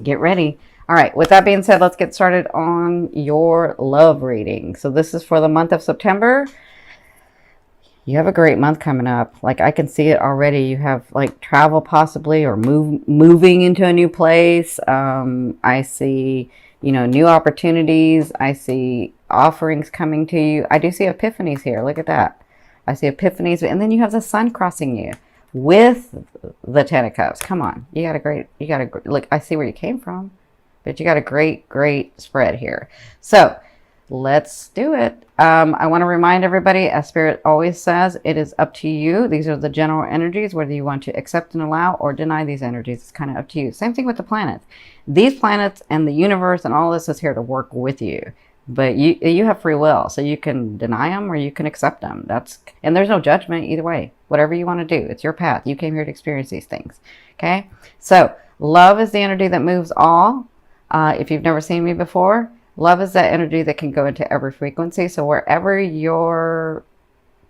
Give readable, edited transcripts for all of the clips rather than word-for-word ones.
Get ready. All right, with that being said, let's get started on your love reading. So this is for the month of September. You have a great month coming up. Like, I can see it already. You have like travel possibly, or moving into a new place. I see, new opportunities. I see offerings coming to you. I do see epiphanies here. Look at that. I see epiphanies, and then you have the sun crossing you with the Ten of Cups. Come on. Look, I see where you came from, but you got a great spread here. So let's do it. I want to remind everybody, as Spirit always says, it is up to you. These are the general energies, whether you want to accept and allow or deny these energies. It's kind of up to you. Same thing with the planets. These planets and the universe and all this is here to work with you. But you have free will, so you can deny them or you can accept them. And there's no judgment either way. Whatever you want to do, it's your path. You came here to experience these things. Okay? So love is the energy that moves all. If you've never seen me before, love is that energy that can go into every frequency. So wherever your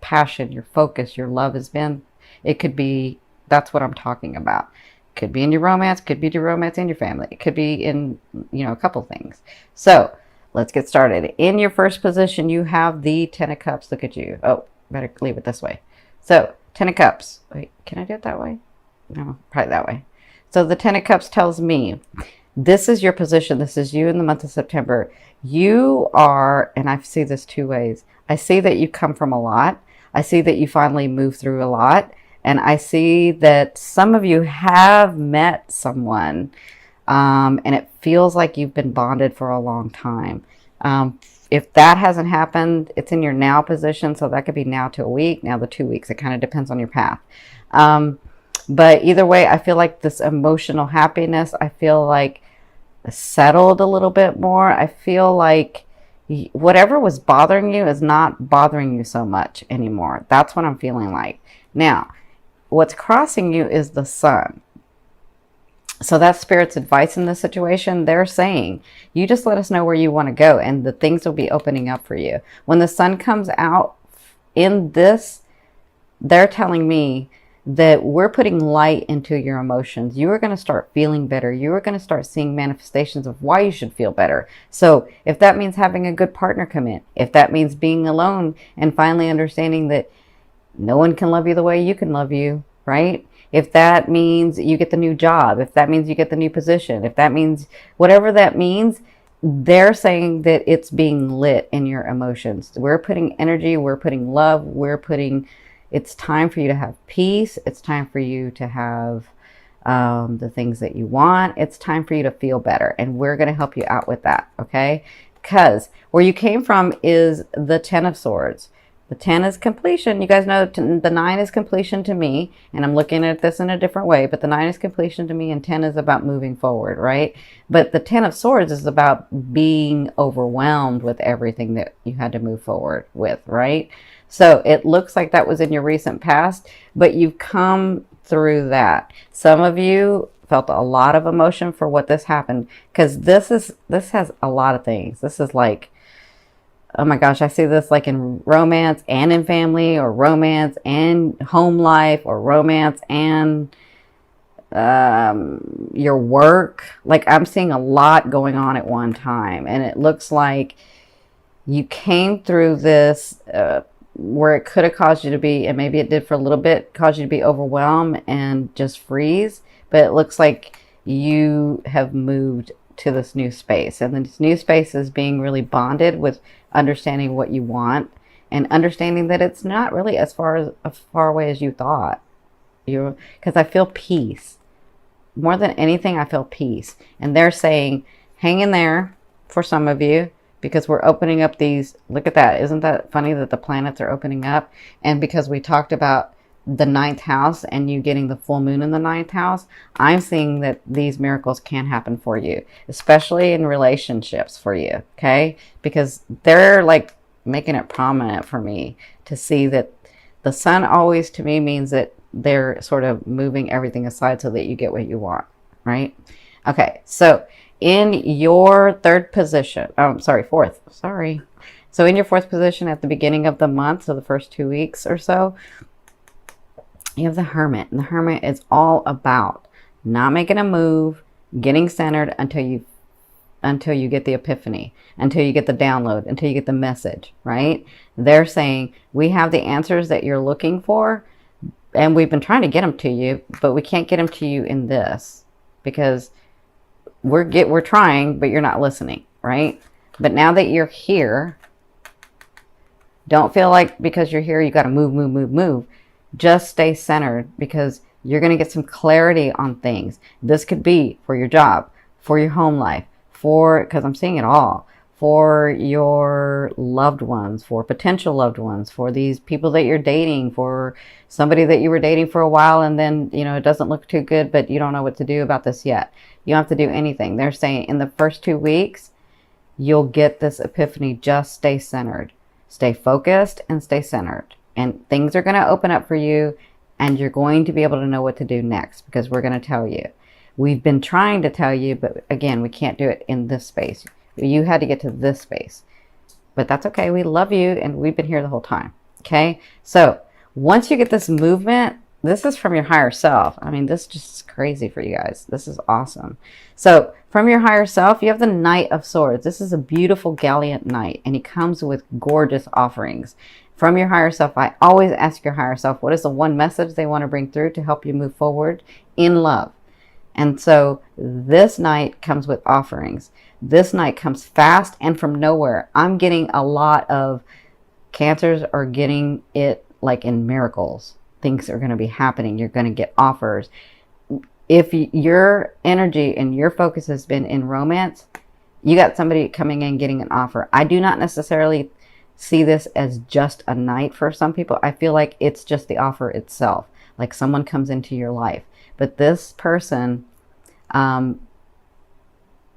passion, your focus, your love has been, it could be, that's what I'm talking about. Could be in your romance, could be your romance in your family. It could be in, a couple things. So let's get started. In your first position, you have the Ten of Cups. Look at you. Oh, better leave it this way. So, Ten of Cups. Wait, can I do it that way? No, probably that way. So the Ten of Cups tells me, this is your position. This is you in the month of September. You are, and I see this two ways. I see that you come from a lot. I see that you finally move through a lot. And I see that some of you have met someone, and it feels like you've been bonded for a long time. If that hasn't happened, it's in your now position. So that could be now to a week, now to 2 weeks. It kind of depends on your path. But either way, I feel like this emotional happiness, I feel like settled a little bit more. I feel like whatever was bothering you is not bothering you so much anymore. That's what I'm feeling like. Now, what's crossing you is the sun. So that's Spirit's advice in this situation. They're saying, you just let us know where you want to go and the things will be opening up for you. When the sun comes out in this, they're telling me that we're putting light into your emotions. You are going to start feeling better. You are going to start seeing manifestations of why you should feel better. So if that means having a good partner come in, if that means being alone and finally understanding that no one can love you the way you can love you, right? If that means you get the new job, if that means you get the new position, if that means whatever that means, they're saying that it's being lit in your emotions. We're putting energy, we're putting love, it's time for you to have peace. It's time for you to have the things that you want. It's time for you to feel better. And we're going to help you out with that. Okay. Because where you came from is the Ten of Swords. The 10 is completion. You guys know the 9 is completion to me, and I'm looking at this in a different way, but the 9 is completion to me, and 10 is about moving forward, right? But the 10 of Swords is about being overwhelmed with everything that you had to move forward with, right? So it looks like that was in your recent past, but you've come through that. Some of you felt a lot of emotion for what this happened, because this has a lot of things. This is like, oh my gosh, I see this like in romance and in family, or romance and home life, or romance and your work. Like, I'm seeing a lot going on at one time, and it looks like you came through this where it could have caused you to be, and maybe it did for a little bit, caused you to be overwhelmed and just freeze. But it looks like you have moved to this new space, and this new space is being really bonded with understanding what you want, and understanding that it's not really as far away as you thought. Because I feel peace more than anything. I feel peace, and they're saying, hang in there for some of you, because we're opening up these. Look at that. Isn't that funny that the planets are opening up? And because we talked about the 9th house and you getting the full moon in the 9th house, I'm seeing that these miracles can happen for you, especially in relationships for you. Okay. Because they're like making it prominent for me to see that the sun always to me means that they're sort of moving everything aside so that you get what you want. Right. Okay. So in your fourth. So in your fourth position at the beginning of the month, so the first 2 weeks or so, you have the Hermit. And the Hermit is all about not making a move, getting centered until you get the epiphany, until you get the download, until you get the message, right? They're saying, we have the answers that you're looking for, and we've been trying to get them to you, but we can't get them to you in this because we're trying, but you're not listening, right? But now that you're here, don't feel like because you're here, you got to move. Just stay centered, because you're going to get some clarity on things. This could be for your job, for your home life, because I'm seeing it all, for your loved ones, for potential loved ones, for these people that you're dating, for somebody that you were dating for a while and then, it doesn't look too good, but you don't know what to do about this yet. You don't have to do anything. They're saying in the first 2 weeks, you'll get this epiphany. Just stay centered, stay focused, and stay centered. And things are going to open up for you, and you're going to be able to know what to do next, because we're going to tell you. We've been trying to tell you, but again, we can't do it in this space. You had to get to this space, but that's okay. We love you, and we've been here the whole time. Okay. So once you get this movement, this is from your higher self. I mean, this just is crazy for you guys. This is awesome. So from your higher self, you have the Knight of Swords. This is a beautiful Gallant Knight, and he comes with gorgeous offerings. From your higher self, I always ask your higher self, what is the one message they want to bring through to help you move forward in love? And so this Knight comes with offerings. This Knight comes fast and from nowhere. I'm getting a lot of Cancers are getting it like in miracles. Things are going to be happening. You're going to get offers. If your energy and your focus has been in romance, you got somebody coming in getting an offer. I do not necessarily see this as just a night for some people. I feel like it's just the offer itself. Like someone comes into your life. But this person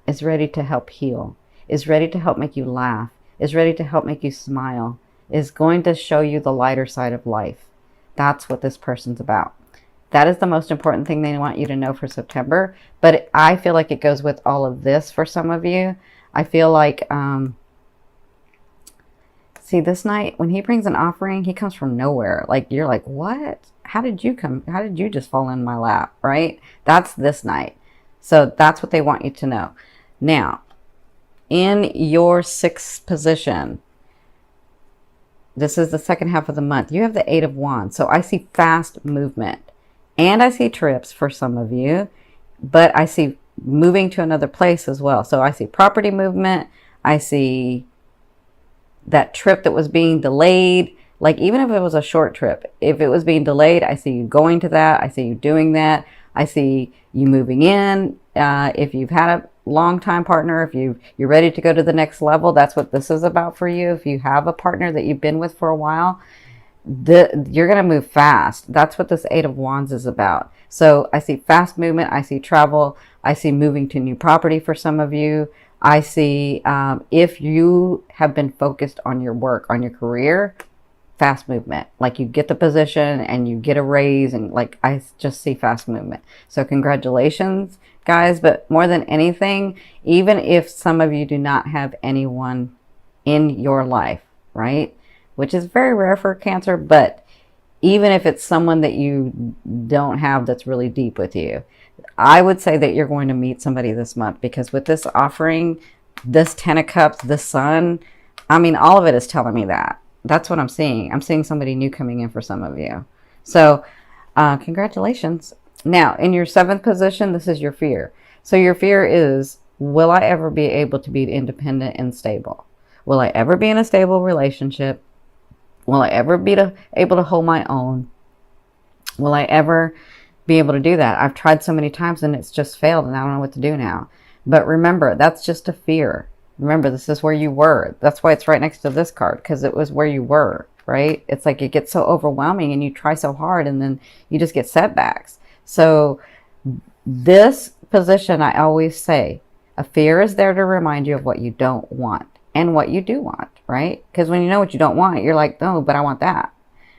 is ready to help heal, is ready to help make you laugh, is ready to help make you smile, is going to show you the lighter side of life. That's what this person's about. That is the most important thing they want you to know for September. But I feel like it goes with all of this for some of you. I feel like, see, this night, when he brings an offering, he comes from nowhere. Like, you're like, what? How did you come? How did you just fall in my lap, right? That's this night. So that's what they want you to know. Now, in your 6th position, this is the second half of the month. You have the 8 of Wands. So I see fast movement. And I see trips for some of you. But I see moving to another place as well. So I see property movement. I see that trip that was being delayed. Like, even if it was a short trip, if it was being delayed, I see you going to that. I see you doing that. I see you moving in. If you've had a long-time partner, if you're ready to go to the next level, that's what this is about for you. If you have a partner that you've been with for a while, you're going to move fast. That's what this 8 of Wands is about. So I see fast movement. I see travel. I see moving to new property for some of you. I see if you have been focused on your work, on your career, fast movement. Like, you get the position and you get a raise, and like, I just see fast movement. So congratulations, guys. But more than anything, even if some of you do not have anyone in your life, right? Which is very rare for Cancer, but even if it's someone that you don't have that's really deep with you, I would say that you're going to meet somebody this month, because with this offering, this 10 of Cups, the Sun, I mean, all of it is telling me that. That's what I'm seeing. I'm seeing somebody new coming in for some of you. So congratulations. Now, in your 7th position, this is your fear. So your fear is, will I ever be able to be independent and stable? Will I ever be in a stable relationship? Will I ever be able to hold my own? Will I ever be able to do that? I've tried so many times and it's just failed, and I don't know what to do now. But remember, that's just a fear. Remember, this is where you were. That's why it's right next to this card, because it was where you were, right? It's like it gets so overwhelming and you try so hard and then you just get setbacks. So this position, I always say, a fear is there to remind you of what you don't want and what you do want, right? Because when you know what you don't want, you're like, no, but I want that,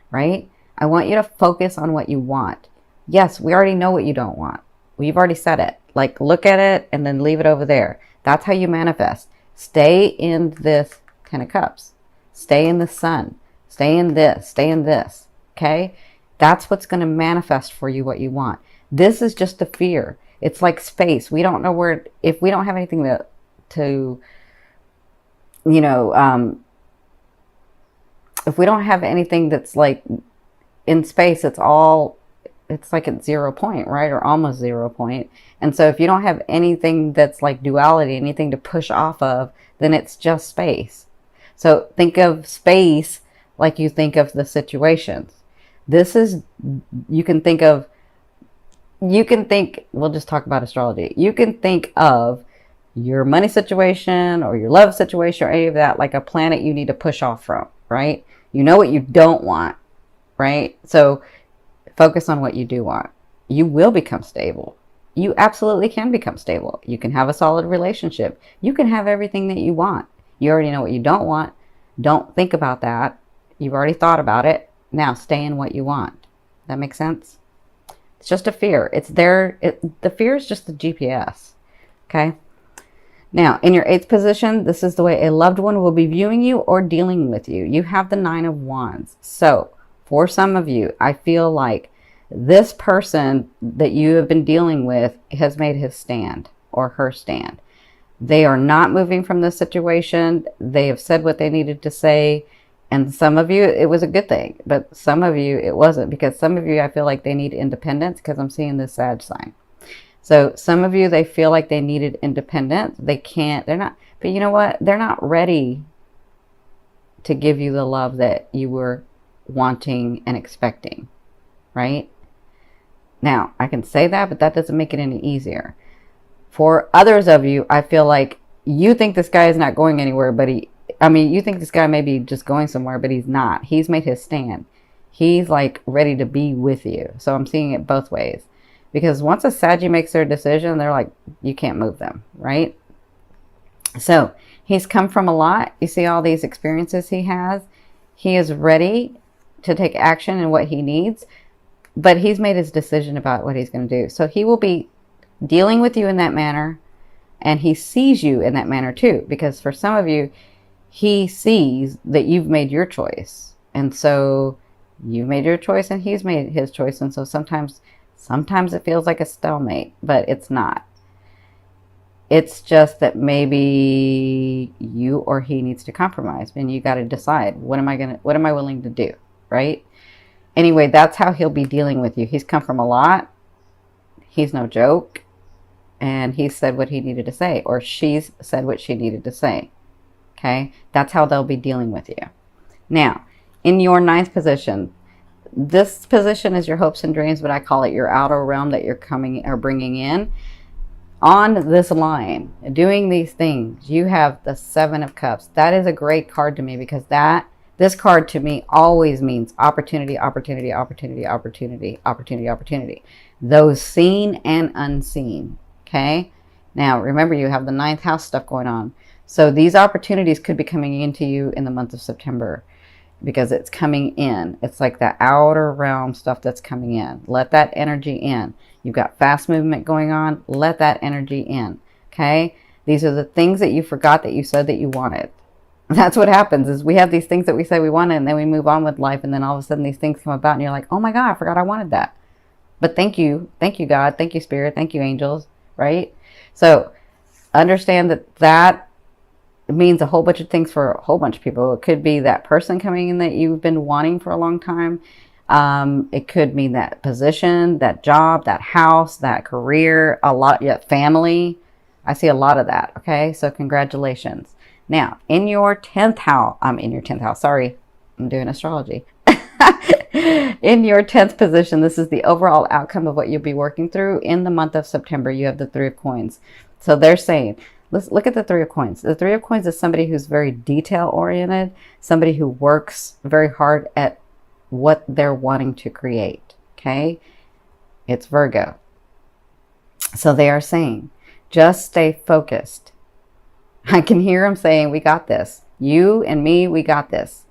right? I want you to focus on what you want. Yes, we already know what you don't want. We've already said it. Like, look at it and then leave it over there. That's how you manifest. Stay in this 10 of Cups. Stay in the Sun. Stay in this. Stay in this. Okay? That's what's going to manifest for you what you want. This is just a fear. It's like space. We don't know where, if we don't have anything to you know, if we don't have anything that's like in space, it's like at 0 point, right? Or almost 0 point. And so if you don't have anything that's like duality, anything to push off of, then it's just space. So think of space like you think of the situations. This is, you can think, we'll just talk about astrology. You can think of your money situation or your love situation or any of that like a planet you need to push off from, right? You know what you don't want, right? So focus on what you do want. You will become stable. You absolutely can become stable. You can have a solid relationship. You can have everything that you want. You already know what you don't want. Don't think about that. You've already thought about it. Now stay in what you want. That makes sense? It's just a fear. It's there. The fear is just the GPS. Okay? Now, in your 8th position, this is the way a loved one will be viewing you or dealing with you. You have the 9 of Wands. So, for some of you, I feel like this person that you have been dealing with has made his stand or her stand. They are not moving from this situation. They have said what they needed to say. And some of you, it was a good thing. But some of you, it wasn't. Because some of you, I feel like they need independence because I'm seeing this Sag sign. So some of you, they feel like they needed independence. They can't, they're not, but you know what? They're not ready to give you the love that you were wanting and expecting, right? Now, I can say that, but that doesn't make it any easier. For others of you, I feel like you think this guy is not going anywhere, but you think this guy may be just going somewhere, but he's not. He's made his stand. He's like ready to be with you. So I'm seeing it both ways. Because once a Saggy makes their decision, they're like, you can't move them, right? So he's come from a lot. You see all these experiences he has. He is ready to take action in what he needs, but he's made his decision about what he's going to do. So he will be dealing with you in that manner, and he sees you in that manner too. Because for some of you, he sees that you've made your choice. And so you've made your choice and he's made his choice. And so sometimes it feels like a stalemate, but it's not. It's just that maybe you or he needs to compromise, and you got to decide, what am I willing to do, right? Anyway, that's how he'll be dealing with you. He's come from a lot. He's no joke. And he said what he needed to say, or she's said what she needed to say. Okay? That's how they'll be dealing with you. Now, in your 9th position, this position is your hopes and dreams, but I call it your outer realm that you're coming or bringing in. On this line, doing these things, you have the 7 of Cups. That is a great card to me because this card to me always means opportunity, opportunity, opportunity, opportunity, opportunity, opportunity. Those seen and unseen. Okay? Now, remember, you have the 9th house stuff going on. So these opportunities could be coming into you in the month of September. Because it's coming in. It's like the outer realm stuff that's coming in. Let that energy in. You've got fast movement going on. Let that energy in. Okay? These are the things that you forgot that you said that you wanted. That's what happens is we have these things that we say we wanted, and then we move on with life, and then all of a sudden these things come about and you're like, oh my God, I forgot I wanted that. But thank you. Thank you, God. Thank you, Spirit. Thank you, angels. Right? So understand that it means a whole bunch of things for a whole bunch of people. It could be that person coming in that you've been wanting for a long time. It could mean that position, that job, that house, that career, family. I see a lot of that. Okay. So congratulations. Now in your 10th house, sorry, I'm doing astrology. In your 10th position, this is the overall outcome of what you'll be working through in the month of September. You have the 3 of Coins. So they're saying, let's look at the 3 of Coins. The 3 of Coins is somebody who's very detail-oriented, somebody who works very hard at what they're wanting to create, okay? It's Virgo. So they are saying, just stay focused. I can hear them saying, we got this. You and me, we got this.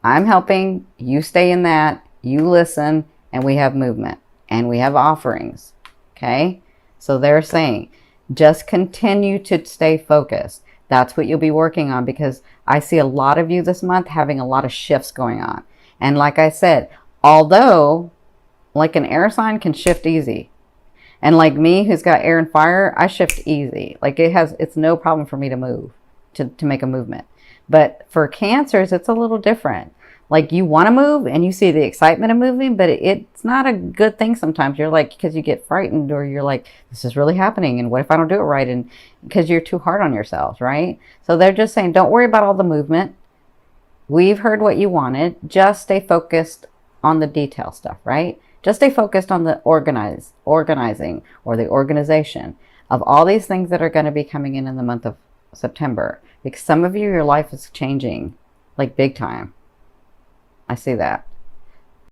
I'm helping. You stay in that. You listen, and we have movement, and we have offerings, okay? So they're saying, just continue to stay focused. That's what you'll be working on, because I see a lot of you this month having a lot of shifts going on. And like I said, although like an air sign can shift easy, And like me, who's got air and fire, I shift easy. Like it's no problem for me to move, to make a movement. But for Cancers, it's a little different. Like you want to move and you see the excitement of moving, but it's not a good thing sometimes. You're like, because you get frightened, or you're like, this is really happening, and what if I don't do it right? And because you're too hard on yourselves, right? So they're just saying, don't worry about all the movement. We've heard what you wanted. Just stay focused on the detail stuff, right? Just stay focused on the organizing, or the organization of all these things that are going to be coming in the month of September. Because some of you, your life is changing like big time. I see that.